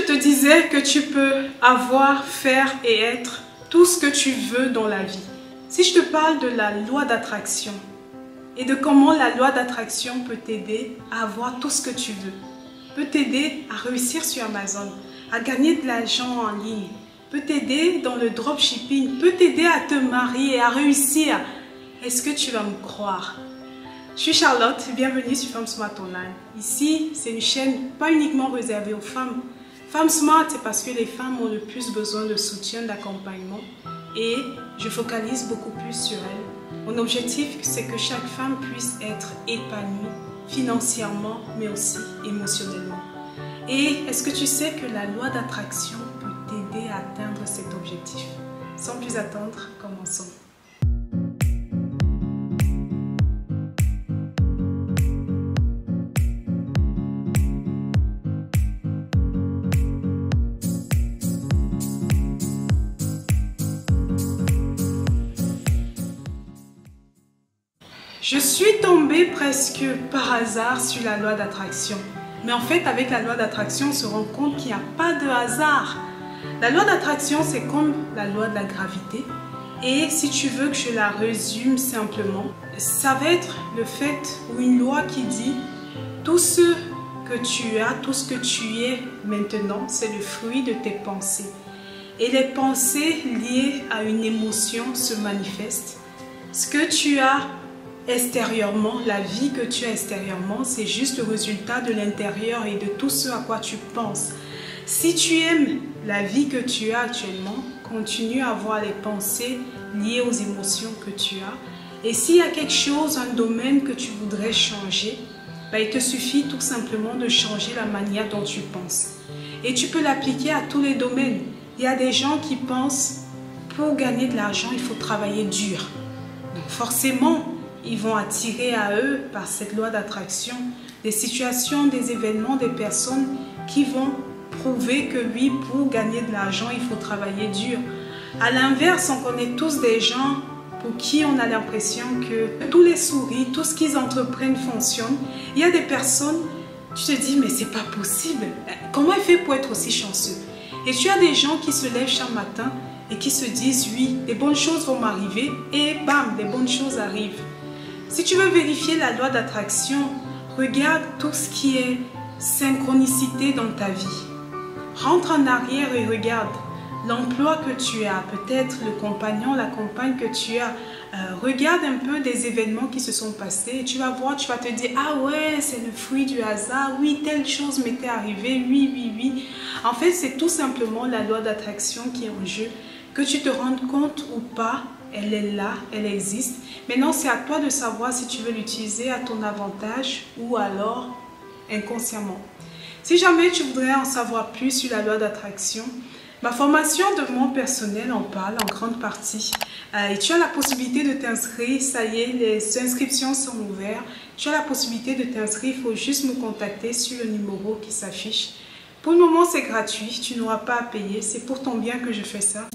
te disais que tu peux avoir, faire et être tout ce que tu veux dans la vie. Si je te parle de la loi d'attraction et de comment la loi d'attraction peut t'aider à avoir tout ce que tu veux, peut t'aider à réussir sur Amazon, à gagner de l'argent en ligne, peut t'aider dans le dropshipping, peut t'aider à te marier, à réussir, est-ce que tu vas me croire? Je suis Charlotte, bienvenue sur Femme Smart Online. Ici, c'est une chaîne pas uniquement réservée aux femmes. Femme Smart, c'est parce que les femmes ont le plus besoin de soutien, d'accompagnement et je focalise beaucoup plus sur elles. Mon objectif, c'est que chaque femme puisse être épanouie financièrement, mais aussi émotionnellement. Et est-ce que tu sais que la loi d'attraction peut t'aider à atteindre cet objectif? Sans plus attendre, commençons. Je suis tombée presque par hasard sur la loi d'attraction. Mais en fait, avec la loi d'attraction, on se rend compte qu'il n'y a pas de hasard. La loi d'attraction, c'est comme la loi de la gravité. Et si tu veux que je la résume simplement, ça va être le fait ou une loi qui dit tout ce que tu as, tout ce que tu es maintenant, c'est le fruit de tes pensées. Et les pensées liées à une émotion se manifestent. Ce que tu as extérieurement, la vie que tu as extérieurement, c'est juste le résultat de l'intérieur et de tout ce à quoi tu penses. Si tu aimes la vie que tu as actuellement, continue à avoir les pensées liées aux émotions que tu as. Et s'il y a quelque chose, un domaine que tu voudrais changer, il te suffit tout simplement de changer la manière dont tu penses. Et tu peux l'appliquer à tous les domaines. Il y a des gens qui pensent, pour gagner de l'argent, il faut travailler dur. Donc forcément, ils vont attirer à eux, par cette loi d'attraction, des situations, des événements, des personnes qui vont prouver que oui, pour gagner de l'argent, il faut travailler dur. À l'inverse, on connaît tous des gens pour qui on a l'impression que tous les souris, tout ce qu'ils entreprennent fonctionne. Il y a des personnes, tu te dis, mais c'est pas possible. Comment il fait pour être aussi chanceux? Et tu as des gens qui se lèvent chaque matin et qui se disent, oui, les bonnes choses vont m'arriver et bam, les bonnes choses arrivent. Si tu veux vérifier la loi d'attraction, regarde tout ce qui est synchronicité dans ta vie. Rentre en arrière et regarde l'emploi que tu as, peut-être le compagnon, la compagne que tu as. Regarde un peu des événements qui se sont passés et tu vas voir, tu vas te dire, ah ouais, c'est le fruit du hasard, oui, telle chose m'était arrivée, oui, oui, oui. En fait, c'est tout simplement la loi d'attraction qui est en jeu. Que tu te rendes compte ou pas, elle est là, elle existe. Maintenant, c'est à toi de savoir si tu veux l'utiliser à ton avantage ou alors inconsciemment. Si jamais tu voudrais en savoir plus sur la loi d'attraction, ma formation de monde personnel en parle en grande partie. Et tu as la possibilité de t'inscrire, ça y est, les inscriptions sont ouvertes. Tu as la possibilité de t'inscrire, il faut juste me contacter sur le numéro qui s'affiche. Pour le moment, c'est gratuit, tu n'auras pas à payer, c'est pour ton bien que je fais ça.